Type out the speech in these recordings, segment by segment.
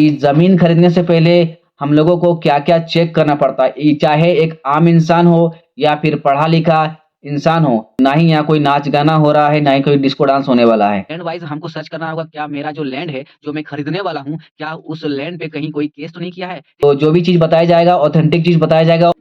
कि ज़मीन खरीदने से पहले हम लोगों को क्या-क्या चेक करना पड़ता है। चाहे एक आम इंसान हो या फिर पढ़ा-लिखा इंसान हो, ना ही यहाँ कोई नाच-गाना हो रहा है, ना ही कोई डिस्को डांस होने वाला है। लैंड वाइज़ हमको सर्च करना होगा, क्या मेरा जो लैंड है, जो मैं खरीदने वाला हूँ, क्या उस लैंड पे कहीं कोई केस तो नहीं किया है? तो जो भी चीज़ बताया जाएगा, ऑथेंटिक चीज़ बताया जाएगा।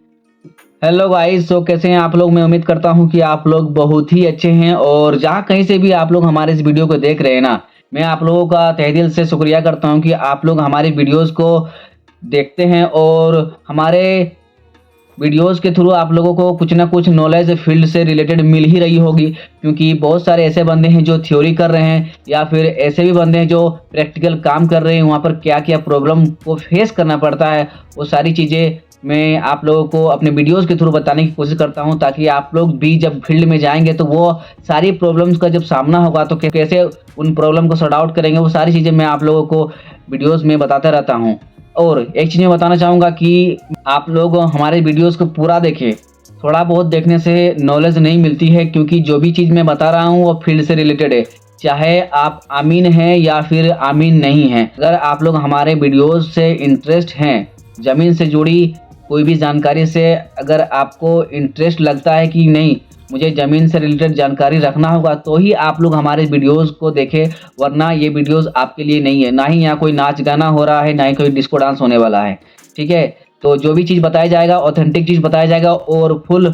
हेलो गाइस, तो कैसे हैं आप लोग? मैं उम्मीद करता हूं कि आप लोग बहुत ही अच्छे हैं और जहां कहीं से भी आप लोग हमारे इस वीडियो को देख रहे हैं ना, मैं आप लोगों का तहे दिल से शुक्रिया करता हूं कि आप लोग हमारी वीडियोस को देखते हैं और हमारे वीडियोस के थ्रू आप लोगों को कुछ ना कुछ नॉलेज फील्ड से रिलेटेड मिल ही रही होगी, क्योंकि बहुत सारे ऐसे बंदे हैं जो थ्योरी कर रहे हैं या फिर ऐसे भी बंदे हैं जो प्रैक्टिकल काम कर रहे हैं। वहाँ पर क्या क्या प्रॉब्लम को फेस करना पड़ता है, वो सारी चीज़ें मैं आप लोगों को अपने वीडियोस के थ्रू बताने की कोशिश करता हूँ, ताकि आप लोग भी जब फील्ड में जाएंगे तो वो सारी प्रॉब्लम्स का जब सामना होगा तो कैसे उन प्रॉब्लम को सॉर्ट आउट करेंगे, वो सारी चीज़ें मैं आप लोगों को वीडियोस में बताता रहता हूँ। और एक चीज़ मैं बताना चाहूँगा कि आप लोग हमारे वीडियोस को पूरा देखें। थोड़ा बहुत देखने से नॉलेज नहीं मिलती है, क्योंकि जो भी चीज़ मैं बता रहा हूँ वो फील्ड से रिलेटेड है, चाहे आप आमीन हैं या फिर आमीन नहीं हैं। अगर आप लोग हमारे वीडियोस से इंटरेस्ट हैं, ज़मीन से जुड़ी कोई भी जानकारी से अगर आपको इंटरेस्ट लगता है कि नहीं मुझे ज़मीन से रिलेटेड जानकारी रखना होगा, तो ही आप लोग हमारे वीडियोस को देखें, वरना ये वीडियोस आपके लिए नहीं है। ना ही यहाँ कोई नाच गाना हो रहा है, ना ही कोई डिस्को डांस होने वाला है, ठीक है? तो जो भी चीज़ बताया जाएगा ऑथेंटिक चीज़ बताया जाएगा और फुल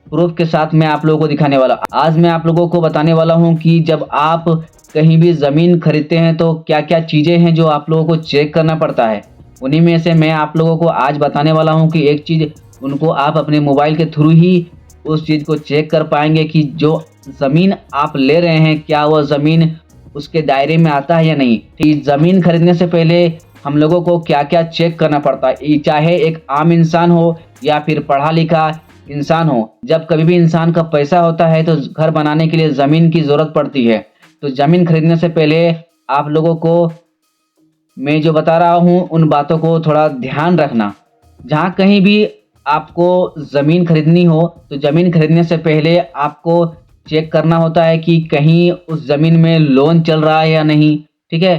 प्रूफ के साथ मैं आप लोगों को दिखाने वाला। आज मैं आप लोगों को बताने वाला हूँ कि जब आप कहीं भी ज़मीन खरीदते हैं तो क्या-क्या चीज़ें हैं जो आप लोगों को चेक करना पड़ता है। उन्हीं में से मैं आप लोगों को आज बताने वाला हूँ कि एक चीज़ उनको आप अपने मोबाइल के थ्रू ही उस चीज़ को चेक कर पाएँगे कि जो ज़मीन आप ले रहे हैं, क्या वह ज़मीन उसके दायरे में आता है या नहीं। कि ज़मीन खरीदने से पहले हम लोगों को क्या-क्या चेक करना पड़ता है। चाहे एक आम इंसान हो या फिर पढ़ा-लिखा इंसान हो, जब कभी भी इंसान का पैसा होता है तो घर बनाने के लिए ज़मीन की ज़रूरत पड़ती है। तो ज़मीन खरीदने से पहले आप लोगों को मैं जो बता रहा हूँ उन बातों को थोड़ा ध्यान रखना। जहाँ कहीं भी आपको ज़मीन खरीदनी हो तो ज़मीन खरीदने से पहले आपको चेक करना होता है कि कहीं उस ज़मीन में लोन चल रहा है या नहीं, ठीक है?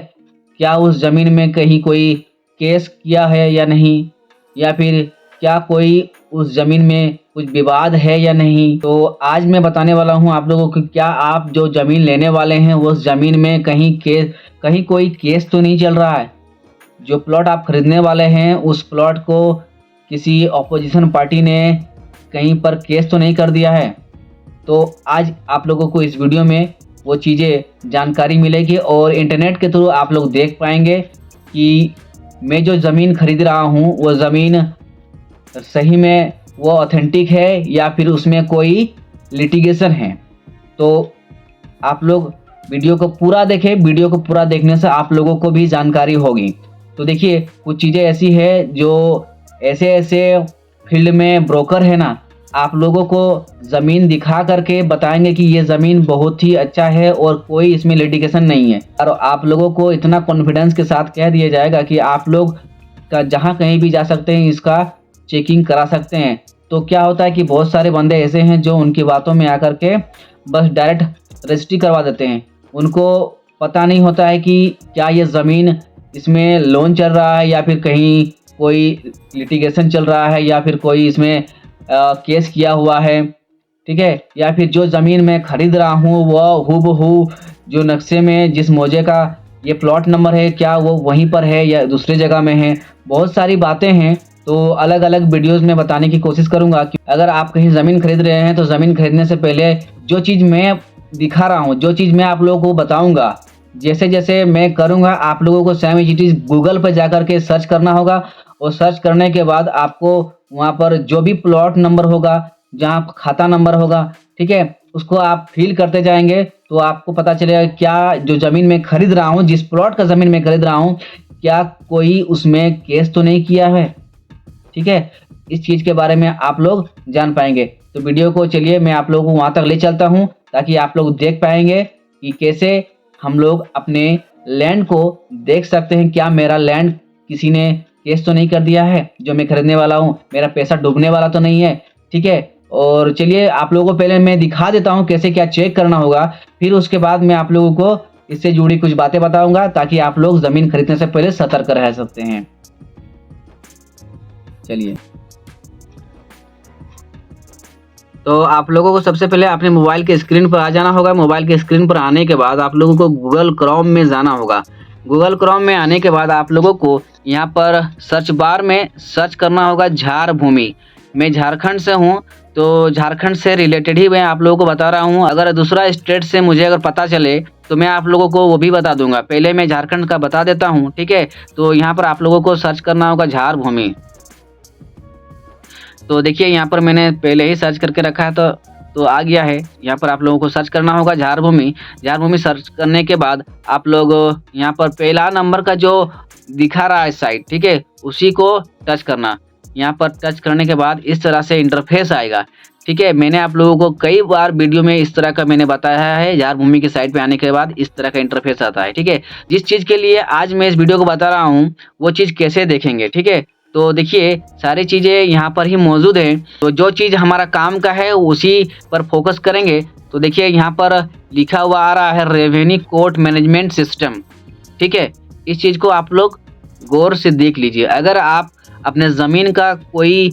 क्या उस ज़मीन में कहीं कोई केस किया है या नहीं, या फिर क्या कोई उस ज़मीन में कुछ विवाद है या नहीं। तो आज मैं बताने वाला हूँ आप लोगों को, क्या आप जो ज़मीन लेने वाले हैं उस ज़मीन में कहीं कोई केस तो नहीं चल रहा है। जो प्लॉट आप खरीदने वाले हैं उस प्लॉट को किसी ऑपोजिशन पार्टी ने कहीं पर केस तो नहीं कर दिया है। तो आज आप लोगों को इस वीडियो में वो चीज़ें जानकारी मिलेगी और इंटरनेट के थ्रू आप लोग देख पाएंगे कि मैं जो ज़मीन खरीद रहा हूँ वो ज़मीन सही में वो ऑथेंटिक है या फिर उसमें कोई लिटिगेशन है। तो आप लोग वीडियो को पूरा देखें। वीडियो को पूरा देखने से आप लोगों को भी जानकारी होगी। तो देखिए, कुछ चीज़ें ऐसी है जो ऐसे फील्ड में ब्रोकर है ना, आप लोगों को ज़मीन दिखा करके बताएंगे कि ये ज़मीन बहुत ही अच्छा है और कोई इसमें लिटिगेशन नहीं है, और आप लोगों को इतना कॉन्फिडेंस के साथ कह दिया जाएगा कि आप लोग का जहाँ कहीं भी जा सकते हैं, इसका चेकिंग करा सकते हैं। तो क्या होता है कि बहुत सारे बंदे ऐसे हैं जो उनकी बातों में आकर के बस डायरेक्ट रजिस्ट्री करवा देते हैं। उनको पता नहीं होता है कि क्या ये ज़मीन इसमें लोन चल रहा है या फिर कहीं कोई लिटिगेशन चल रहा है या फिर कोई इसमें केस किया हुआ है, ठीक है? या फिर जो ज़मीन मैं खरीद रहा हूँ वह हूबहू जो नक्शे में जिस मौजे का ये प्लॉट नंबर है, क्या वो वहीं पर है या दूसरी जगह में है। बहुत सारी बातें हैं, तो अलग अलग वीडियोज़ में बताने की कोशिश करूँगा कि अगर आप कहीं ज़मीन खरीद रहे हैं तो ज़मीन खरीदने से पहले जो चीज़ मैं दिखा रहा हूँ, जो चीज़ मैं आप लोगों को बताऊँगा, जैसे जैसे मैं करूँगा आप लोगों को सेम इट इज़ गूगल पर जाकर के सर्च करना होगा और सर्च करने के बाद आपको वहाँ पर जो भी प्लॉट नंबर होगा, जहाँ खाता नंबर होगा, ठीक है, उसको आप फिल करते जाएंगे तो आपको पता चलेगा क्या जो ज़मीन मैं खरीद रहा हूँ, जिस प्लॉट का ज़मीन मैं खरीद रहा हूँ, क्या कोई उसमें केस तो नहीं किया है, ठीक है? इस चीज़ के बारे में आप लोग जान पाएंगे। तो वीडियो को चलिए मैं आप लोगों को वहाँ तक ले चलता हूँ, ताकि आप लोग देख पाएंगे कि कैसे हम लोग अपने लैंड को देख सकते हैं। क्या मेरा लैंड किसी ने केस तो नहीं कर दिया है जो मैं खरीदने वाला हूँ, मेरा पैसा डूबने वाला तो नहीं है, ठीक है? और चलिए आप लोगों को पहले मैं दिखा देता हूँ कैसे क्या चेक करना होगा, फिर उसके बाद मैं आप लोगों को इससे जुड़ी कुछ बातें बताऊंगा ताकि आप लोग ज़मीन खरीदने से पहले सतर्क रह सकते हैं। चलिए, तो आप लोगों को सबसे पहले अपने मोबाइल के स्क्रीन पर आ जाना होगा। मोबाइल के स्क्रीन पर आने के बाद आप लोगों को गूगल क्रोम में जाना होगा। गूगल क्रोम में आने के बाद आप लोगों को यहाँ पर सर्च बार में सर्च करना होगा झार भूमि। मैं झारखंड से हूँ, तो झारखंड से रिलेटेड ही मैं आप लोगों को बता रहा हूँ। अगर दूसरा स्टेट से मुझे अगर पता चले तो मैं आप लोगों को वो भी बता दूंगा। पहले मैं झारखंड का बता देता हूँ, ठीक है। तो यहाँ पर आप लोगों को सर्च करना होगा झार भूमि। तो देखिए यहाँ पर मैंने पहले ही सर्च करके रखा है, तो आ गया है। यहाँ पर आप लोगों को सर्च करना होगा झार भूमि। झार भूमि सर्च करने के बाद आप लोग यहाँ पर पहला नंबर का जो दिखा रहा है साइट, ठीक है, उसी को टच करना। यहाँ पर टच करने के बाद इस तरह से इंटरफेस आएगा, ठीक है। मैंने आप लोगों को कई बार वीडियो में इस तरह का मैंने बताया है। झार भूमि की साइट पे आने के बाद इस तरह का इंटरफेस आता है, ठीक है। जिस चीज़ के लिए आज मैं इस वीडियो को बता रहा हूँ वो चीज़ कैसे देखेंगे, ठीक है। तो देखिए सारी चीज़ें यहाँ पर ही मौजूद हैं। तो जो चीज़ हमारा काम का है उसी पर फोकस करेंगे। तो देखिए यहाँ पर लिखा हुआ आ रहा है रेवेन्यू कोर्ट मैनेजमेंट सिस्टम, ठीक है। इस चीज़ को आप लोग गौर से देख लीजिए। अगर आप अपने ज़मीन का कोई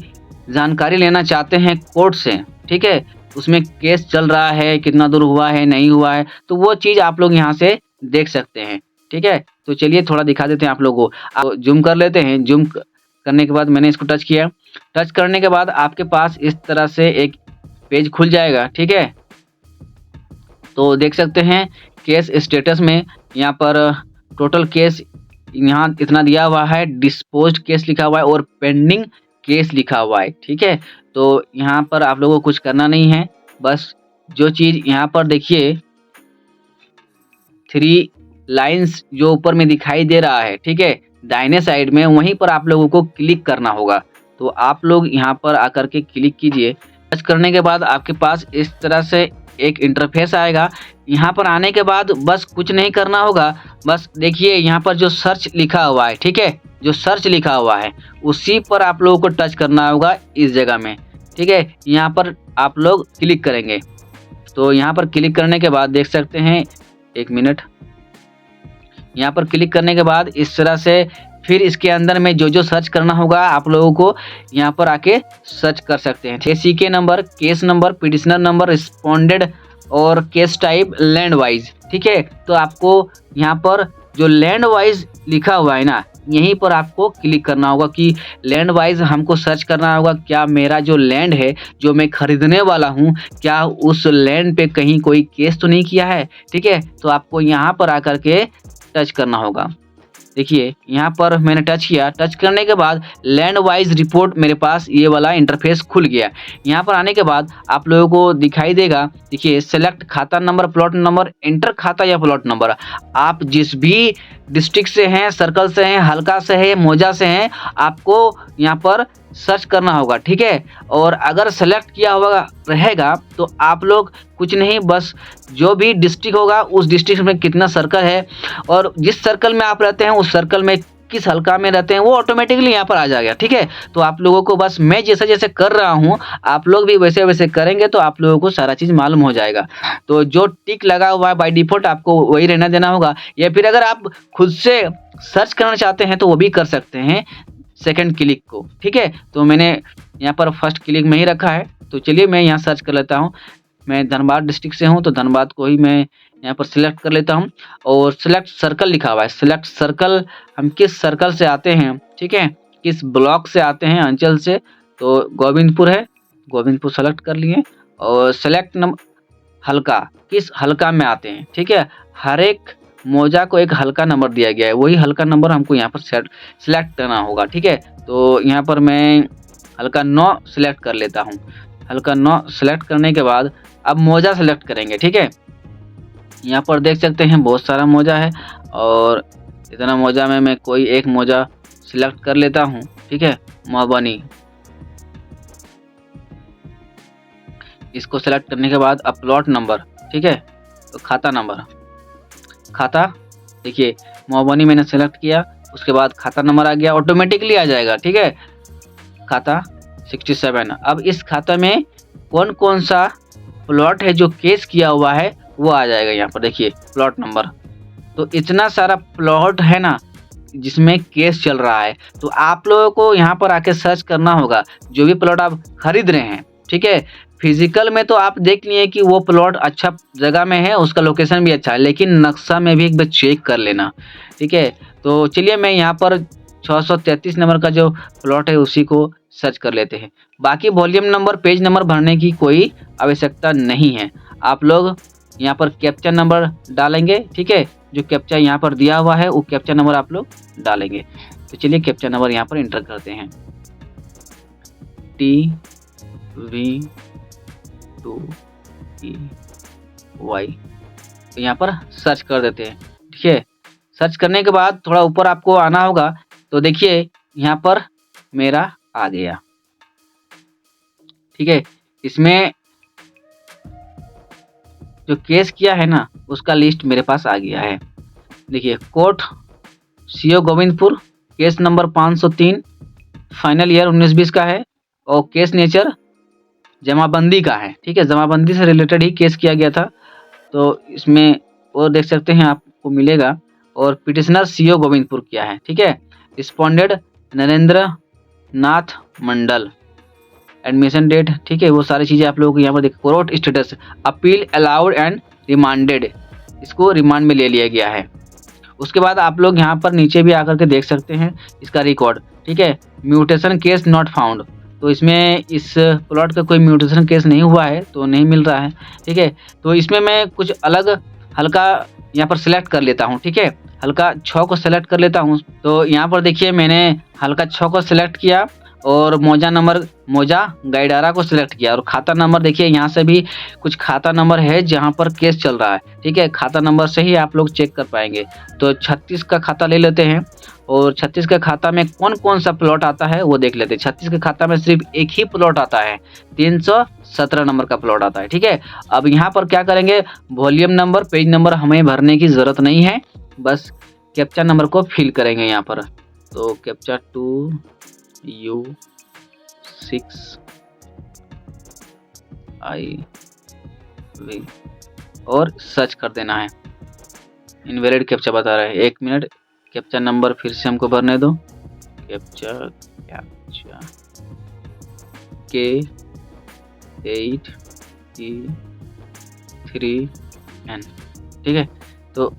जानकारी लेना चाहते हैं कोर्ट से, ठीक है, उसमें केस चल रहा है, कितना दूर हुआ है, नहीं हुआ है, तो वो चीज़ आप लोग यहाँ से देख सकते हैं, ठीक है। तो चलिए थोड़ा दिखा देते हैं आप लोगों को। जूम कर लेते हैं। जूम करने के बाद मैंने इसको टच किया। टच करने के बाद आपके पास इस तरह से एक पेज खुल जाएगा, ठीक है। तो देख सकते हैं केस स्टेटस में यहाँ पर टोटल केस यहाँ इतना दिया हुआ है, डिस्पोज्ड केस लिखा हुआ है और पेंडिंग केस लिखा हुआ है, ठीक है। तो यहाँ पर आप लोगों को कुछ करना नहीं है, बस जो चीज़ यहाँ पर देखिए 3 लाइंस जो ऊपर में दिखाई दे रहा है, ठीक है, दाहिने साइड में, वहीं पर आप लोगों को क्लिक करना होगा। तो आप लोग यहाँ पर आकर के क्लिक कीजिए। टच करने के बाद आपके पास इस तरह से एक इंटरफेस आएगा। यहाँ पर आने के बाद बस कुछ नहीं करना होगा। बस देखिए यहाँ पर जो सर्च लिखा हुआ है, ठीक है, जो सर्च लिखा हुआ है उसी पर आप लोगों को टच करना होगा इस जगह में, ठीक है। यहाँ पर आप लोग क्लिक करेंगे। तो यहाँ पर क्लिक करने के बाद देख सकते हैं, एक मिनट, यहाँ पर क्लिक करने के बाद इस तरह से फिर इसके अंदर में जो सर्च करना होगा आप लोगों को यहाँ पर आके सर्च कर सकते हैं। CK number, case number, petitioner number, respondent और केस टाइप लैंड वाइज, ठीक है। तो आपको यहाँ पर जो लैंड वाइज लिखा हुआ है ना, यहीं पर आपको क्लिक करना होगा कि लैंड वाइज हमको सर्च करना होगा। क्या मेरा जो लैंड है जो मैं खरीदने वाला हूँ, क्या उस लैंड पे कहीं कोई केस तो नहीं किया है, ठीक है। तो आपको यहाँ पर आकर के टच करना होगा। देखिए यहाँ पर मैंने टच किया। टच करने के बाद लैंड वाइज रिपोर्ट मेरे पास ये वाला इंटरफेस खुल गया। यहाँ पर आने के बाद आप लोगों को दिखाई देगा, देखिए सेलेक्ट खाता नंबर, प्लॉट नंबर, एंटर खाता या प्लॉट नंबर। आप जिस भी डिस्ट्रिक्ट से हैं, सर्कल से हैं, हल्का से है, मौजा से हैं, आपको यहाँ पर सर्च करना होगा, ठीक है। और अगर सेलेक्ट किया हुआ रहेगा तो आप लोग कुछ नहीं, बस जो भी डिस्ट्रिक्ट होगा उस डिस्ट्रिक्ट में कितना सर्कल है और जिस सर्कल में आप रहते हैं उस सर्कल में किस हल्का में रहते हैं वो ऑटोमेटिकली यहाँ पर आ जाएगा, ठीक है। तो आप लोगों को बस मैं जैसे जैसे कर रहा हूँ आप लोग भी वैसे वैसे करेंगे तो आप लोगों को सारा चीज़ मालूम हो जाएगा। तो जो टिक लगा हुआ है बाय डिफ़ॉल्ट आपको वही रहना देना होगा, या फिर अगर आप खुद से सर्च करना चाहते हैं तो वो भी कर सकते हैं सेकंड क्लिक को, ठीक है। तो मैंने यहाँ पर फर्स्ट क्लिक में ही रखा है। तो चलिए मैं यहाँ सर्च कर लेता हूँ। मैं धनबाद डिस्ट्रिक्ट से हूँ तो धनबाद को ही मैं यहाँ पर सिलेक्ट कर लेता हूँ। और सिलेक्ट सर्कल लिखा हुआ है, सिलेक्ट सर्कल, हम किस सर्कल से आते हैं, ठीक है, किस ब्लॉक से आते हैं, अंचल से, तो गोविंदपुर है, गोविंदपुर सेलेक्ट कर लिए। और सेलेक्ट हल्का, किस हल्का में आते हैं, ठीक है। हर एक मौजा को एक हल्का नंबर दिया गया है, वही हल्का नंबर हमको यहाँ पर सिलेक्ट करना होगा, ठीक है। तो यहाँ पर मैं हल्का 9 सिलेक्ट कर लेता हूँ। हल्का 9 सिलेक्ट करने के बाद अब मौजा सेलेक्ट करेंगे, ठीक है। यहाँ पर देख सकते हैं बहुत सारा मौजा है और इतना मौजा में मैं कोई एक मौजा सिलेक्ट कर लेता हूँ, ठीक है, महोबनी। इसको सेलेक्ट करने के बाद अब प्लॉट नंबर, ठीक है, तो खाता नंबर, खाता, देखिए महोबनी मैंने सेलेक्ट किया, उसके बाद खाता नंबर आ गया, ऑटोमेटिकली आ जाएगा, ठीक है, खाता 67। अब इस खाता में कौन कौन सा प्लॉट है जो केस किया हुआ है वो आ जाएगा यहाँ पर, देखिए प्लॉट नंबर, तो इतना सारा प्लॉट है ना जिसमें केस चल रहा है, तो आप लोगों को यहाँ पर आके सर्च करना होगा। जो भी प्लॉट आप खरीद रहे हैं, ठीक है, फिजिकल में तो आप देख लिए कि वो प्लॉट अच्छा जगह में है, उसका लोकेशन भी अच्छा है, लेकिन नक्शा में भी एक बार चेक कर लेना, ठीक है। तो चलिए मैं यहाँ पर 633 नंबर का जो प्लॉट है उसी को सर्च कर लेते हैं। बाकी वॉल्यूम नंबर, पेज नंबर भरने की कोई आवश्यकता नहीं है। आप लोग यहाँ पर कैप्चा नंबर डालेंगे, ठीक है, जो कैप्चा यहाँ पर दिया हुआ है वो कैप्चा नंबर आप लोग डालेंगे। तो चलिए कैप्चा नंबर यहाँ पर एंटर करते हैं, TV2EY, तो यहाँ पर सर्च कर देते हैं, ठीक है। सर्च करने के बाद थोड़ा ऊपर आपको आना होगा, तो देखिए यहाँ पर मेरा आ गया, ठीक है। इसमें जो केस किया है ना उसका लिस्ट मेरे पास आ गया है। देखिए court CO Govindpur, case number 503, final year 19-20 का है, और केस नेचर जमाबंदी का है, ठीक है, जमाबंदी से रिलेटेड ही केस किया गया था। तो इसमें और देख सकते हैं आपको मिलेगा, और पिटिशनर सीओ गोविंदपुर किया है, ठीक है। रिस्पोंडेड नरेंद्र नाथ मंडल, एडमिशन डेट, ठीक है, वो सारी चीज़ें आप लोगों को यहाँ पर देख। Court status appeal allowed and remanded, इसको रिमांड में ले लिया गया है। उसके बाद आप लोग यहाँ पर नीचे भी आकर के देख सकते हैं इसका रिकॉर्ड, ठीक है। म्यूटेशन केस नॉट फाउंड, तो इसमें इस प्लॉट का कोई म्यूटेशन केस नहीं हुआ है तो नहीं मिल रहा है, ठीक है। तो इसमें मैं कुछ अलग हल्का यहाँ पर सिलेक्ट कर लेता हूँ, ठीक है, हल्का 6 को सिलेक्ट कर लेता हूँ। तो यहाँ पर देखिए मैंने हल्का 6 को सिलेक्ट किया, और मौजा गाइडारा को सिलेक्ट किया, और खाता नंबर देखिए यहाँ से भी कुछ खाता नंबर है जहाँ पर केस चल रहा है, ठीक है। खाता नंबर से ही आप लोग चेक कर पाएंगे। तो 36 का खाता ले लेते हैं, और 36 के खाता में कौन कौन सा प्लॉट आता है वो देख लेते हैं। 36 के खाता में सिर्फ एक ही प्लॉट आता है, 317 नंबर का प्लॉट आता है, ठीक है। अब यहाँ पर क्या करेंगे, वॉल्यूम नंबर, पेज नंबर हमें भरने की ज़रूरत नहीं है, बस कैप्चा नंबर को फिल करेंगे यहाँ पर। तो कैप्चा 2U6IV और सर्च कर देना है। इनवैलिड कैप्चा बता रहा है, 1 मिनट, कैप्चा नंबर फिर से हमको भरने दो। कैप्चा K8E3N, ठीक है। तो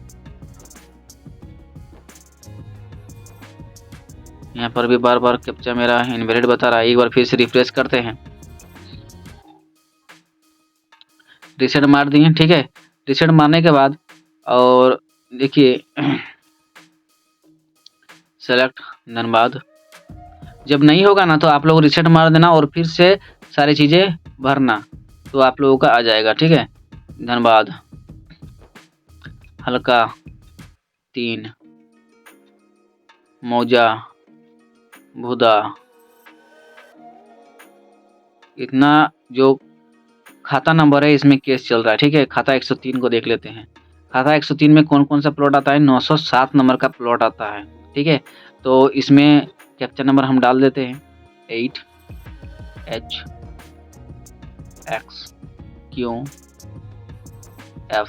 यहाँ पर भी बार बार कैप्चा मेरा इनवैलिड बता रहा है। एक बार फिर से रिफ्रेश करते हैं, रीसेट मार दिए, ठीक है। रीसेट मारने के बाद और देखिए सेलेक्ट, धन्यवाद। जब नहीं होगा ना तो आप लोग रीसेट मार देना और फिर से सारी चीज़ें भरना, तो आप लोगों का आ जाएगा, ठीक है। धन्यवाद। हल्का 3, मौजा भूदा, इतना जो खाता नंबर है इसमें केस चल रहा है, ठीक है। खाता 103 को देख लेते हैं। खाता 103 में कौन कौन सा प्लॉट आता है, 907 नंबर का प्लॉट आता है, ठीक है। तो इसमें कैप्चा नंबर हम डाल देते हैं, 8HXQF,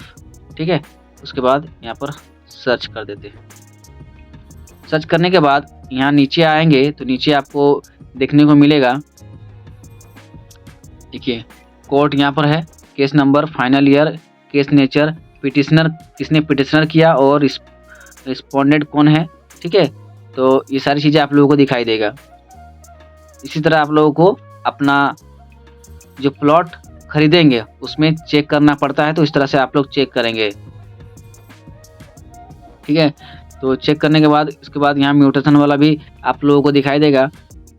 ठीक है। उसके बाद यहाँ पर सर्च कर देते हैं। सर्च करने के बाद यहाँ नीचे आएंगे तो नीचे आपको देखने को मिलेगा, देखिए कोर्ट यहाँ पर है, case number, final year, case nature, petitioner, किसने पिटिशनर किया, और रिस्पोंडेंट कौन है, ठीक है। तो ये सारी चीज़ें आप लोगों को दिखाई देगा। इसी तरह आप लोगों को अपना जो प्लॉट खरीदेंगे उसमें चेक करना पड़ता है, तो इस तरह से आप लोग चेक करेंगे, ठीक है। तो चेक करने के बाद इसके बाद यहाँ म्यूटेशन वाला भी आप लोगों को दिखाई देगा,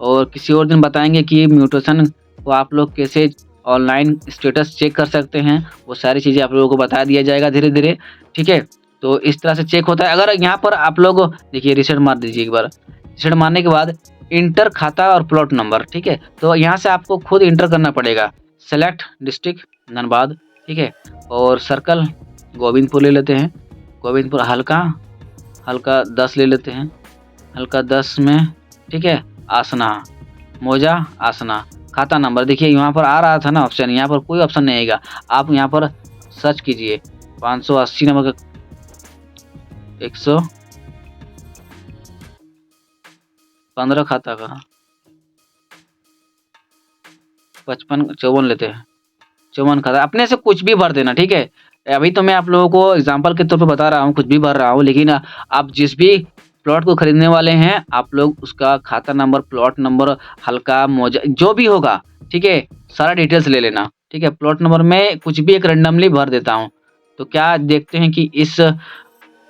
और किसी और दिन बताएंगे कि म्यूटेशन को आप लोग कैसे ऑनलाइन स्टेटस चेक कर सकते हैं, वो सारी चीज़ें आप लोगों को बता दिया जाएगा धीरे धीरे, ठीक है। तो इस तरह से चेक होता है। अगर यहाँ पर आप लोग देखिए रीसेट मार दीजिए एक बार। रीसेट मारने के बाद इंटर खाता और प्लॉट नंबर, ठीक है। तो यहाँ से आपको खुद इंटर करना पड़ेगा। सेलेक्ट डिस्ट्रिक्ट, धनबाद, ठीक है, और सर्कल गोविंदपुर ले लेते हैं। गोविंदपुर हल्का 10 ले लेते हैं, हल्का 10 में, ठीक है। आसना, मौजा आसना, खाता नंबर देखिए यहाँ पर आ रहा था ना ऑप्शन, यहाँ पर कोई ऑप्शन नहीं आएगा। आप यहाँ पर सर्च कीजिए 580 नंबर का 115 खाता का 55 54 लेते हैं, 54 खाता, अपने से कुछ भी भर देना, ठीक है। अभी तो मैं आप लोगों को एग्जांपल के तौर पे बता रहा हूँ, कुछ भी भर रहा हूँ, लेकिन आप जिस भी प्लॉट को खरीदने वाले हैं, आप लोग उसका खाता नंबर, प्लॉट नंबर, हल्का मौजा जो भी होगा, ठीक है, सारा डिटेल्स ले लेना, ठीक है। प्लॉट नंबर में कुछ भी एक रैंडमली भर देता हूँ, तो क्या देखते हैं कि इस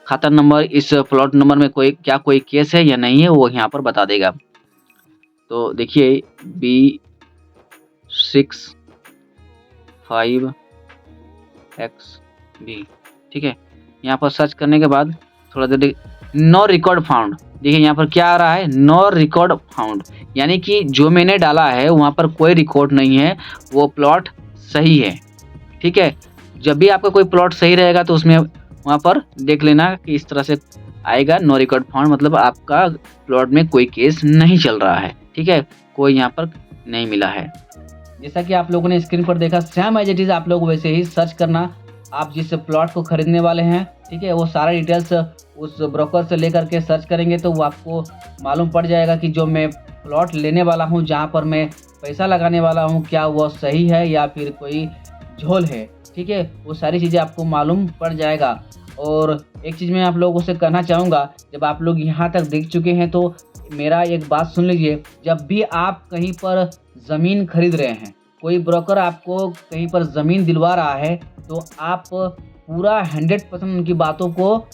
खाता नंबर, इस प्लॉट नंबर में कोई केस है या नहीं है, वो यहाँ पर बता देगा। तो देखिए B65XB, ठीक है। यहाँ पर सर्च करने के बाद थोड़ा देर, नो रिकॉर्ड फाउंड, देखिए यहाँ पर क्या आ रहा है, नो रिकॉर्ड फाउंड, यानी कि जो मैंने डाला है वहाँ पर कोई रिकॉर्ड नहीं है, वो प्लॉट सही है, ठीक है। जब भी आपका कोई प्लॉट सही रहेगा तो उसमें वहाँ पर देख लेना कि इस तरह से आएगा, नो रिकॉर्ड फाउंड, मतलब आपका प्लॉट में कोई केस नहीं चल रहा है, ठीक है, कोई यहाँ पर नहीं मिला है। जैसा कि आप लोगों ने स्क्रीन पर देखा, सेम एज इट इज आप लोग वैसे ही सर्च करना। आप जिस प्लॉट को खरीदने वाले हैं, ठीक है, वो सारा डिटेल्स उस ब्रोकर से लेकर के सर्च करेंगे तो वो आपको मालूम पड़ जाएगा कि जो मैं प्लॉट लेने वाला हूँ, जहाँ पर मैं पैसा लगाने वाला हूँ, क्या वो सही है या फिर कोई झोल है, ठीक है। वो सारी चीज़ें आपको मालूम पड़ जाएगा। और एक चीज़ मैं आप लोगों से कहना चाहूँगा, जब आप लोग यहाँ तक देख चुके हैं तो मेरा एक बात सुन लीजिए, जब भी आप कहीं पर ज़मीन खरीद रहे हैं, कोई ब्रोकर आपको कहीं पर ज़मीन दिलवा रहा है, तो आप पूरा 100% उनकी बातों को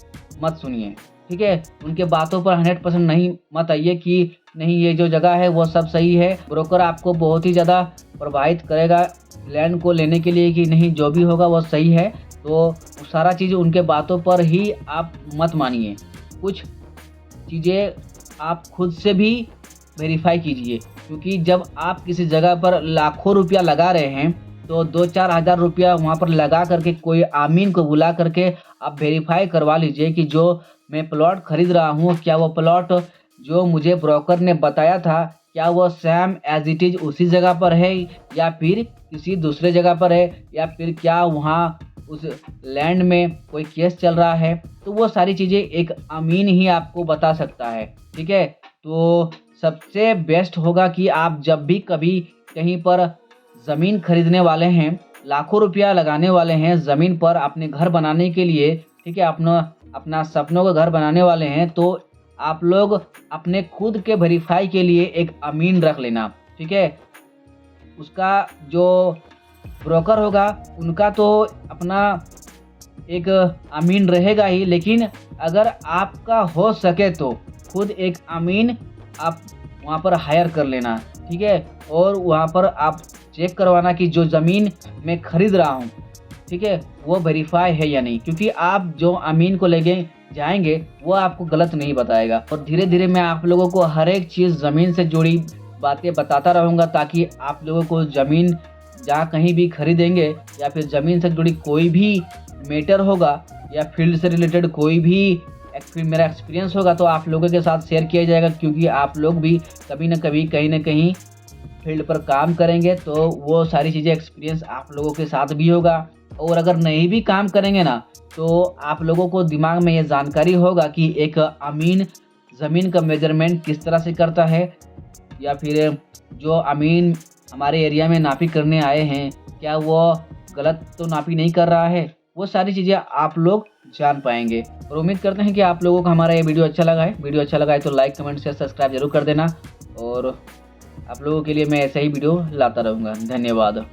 मत सुनिए, ठीक है। उनके बातों पर 100% नहीं मत आइए कि नहीं ये जो जगह है वो सब सही है। ब्रोकर आपको बहुत ही ज़्यादा प्रभावित करेगा लैंड को लेने के लिए कि नहीं जो भी होगा वो सही है, तो सारा चीज़ उनके बातों पर ही आप मत मानिए। कुछ चीज़ें आप खुद से भी वेरीफाई कीजिए, क्योंकि जब आप किसी जगह पर लाखों रुपया लगा रहे हैं तो 2-4 हज़ार रुपया वहाँ पर लगा करके कोई आमीन को बुला करके आप वेरीफाई करवा लीजिए कि जो मैं प्लॉट खरीद रहा हूँ, क्या वो प्लॉट जो मुझे ब्रोकर ने बताया था, क्या वो सेम एज इट इज़ उसी जगह पर है या फिर किसी दूसरे जगह पर है, या फिर क्या वहाँ उस लैंड में कोई केस चल रहा है। तो वो सारी चीज़ें एक अमीन ही आपको बता सकता है, ठीक है। तो सबसे बेस्ट होगा कि आप जब भी कभी कहीं पर ज़मीन खरीदने वाले हैं, लाखों रुपया लगाने वाले हैं ज़मीन पर अपने घर बनाने के लिए, ठीक है, अपना सपनों का घर बनाने वाले हैं, तो आप लोग अपने खुद के वेरीफाई के लिए एक अमीन रख लेना, ठीक है। उसका जो ब्रोकर होगा उनका तो अपना एक अमीन रहेगा ही, लेकिन अगर आपका हो सके तो खुद एक अमीन आप वहाँ पर हायर कर लेना, ठीक है। और वहाँ पर आप चेक करवाना कि जो ज़मीन मैं खरीद रहा हूँ, ठीक है, वो वेरीफाई है या नहीं, क्योंकि आप जो अमीन को लेके जाएंगे वो आपको गलत नहीं बताएगा। और धीरे धीरे मैं आप लोगों को हर एक चीज़ ज़मीन से जुड़ी बातें बताता रहूँगा, ताकि आप लोगों को ज़मीन जहाँ कहीं भी खरीदेंगे या फिर ज़मीन से जुड़ी कोई भी मैटर होगा या फील्ड से रिलेटेड कोई भी मेरा एक्सपीरियंस होगा तो आप लोगों के साथ शेयर किया जाएगा, क्योंकि आप लोग भी कभी ना कभी कहीं ना कहीं फील्ड पर काम करेंगे, तो वो सारी चीज़ें एक्सपीरियंस आप लोगों के साथ भी होगा। और अगर नहीं भी काम करेंगे ना, तो आप लोगों को दिमाग में ये जानकारी होगा कि एक अमीन ज़मीन का मेजरमेंट किस तरह से करता है, या फिर जो अमीन हमारे एरिया में नापी करने आए हैं क्या वो गलत तो नापी नहीं कर रहा है। वो सारी चीज़ें आप लोग जान पाएंगे। और उम्मीद करते हैं कि आप लोगों को हमारा ये वीडियो अच्छा लगा है। वीडियो अच्छा लगा है तो लाइक, कमेंट, शेयर, सब्सक्राइब जरूर कर देना। और आप लोगों के लिए मैं ऐसा ही वीडियो लाता रहूँगा। धन्यवाद।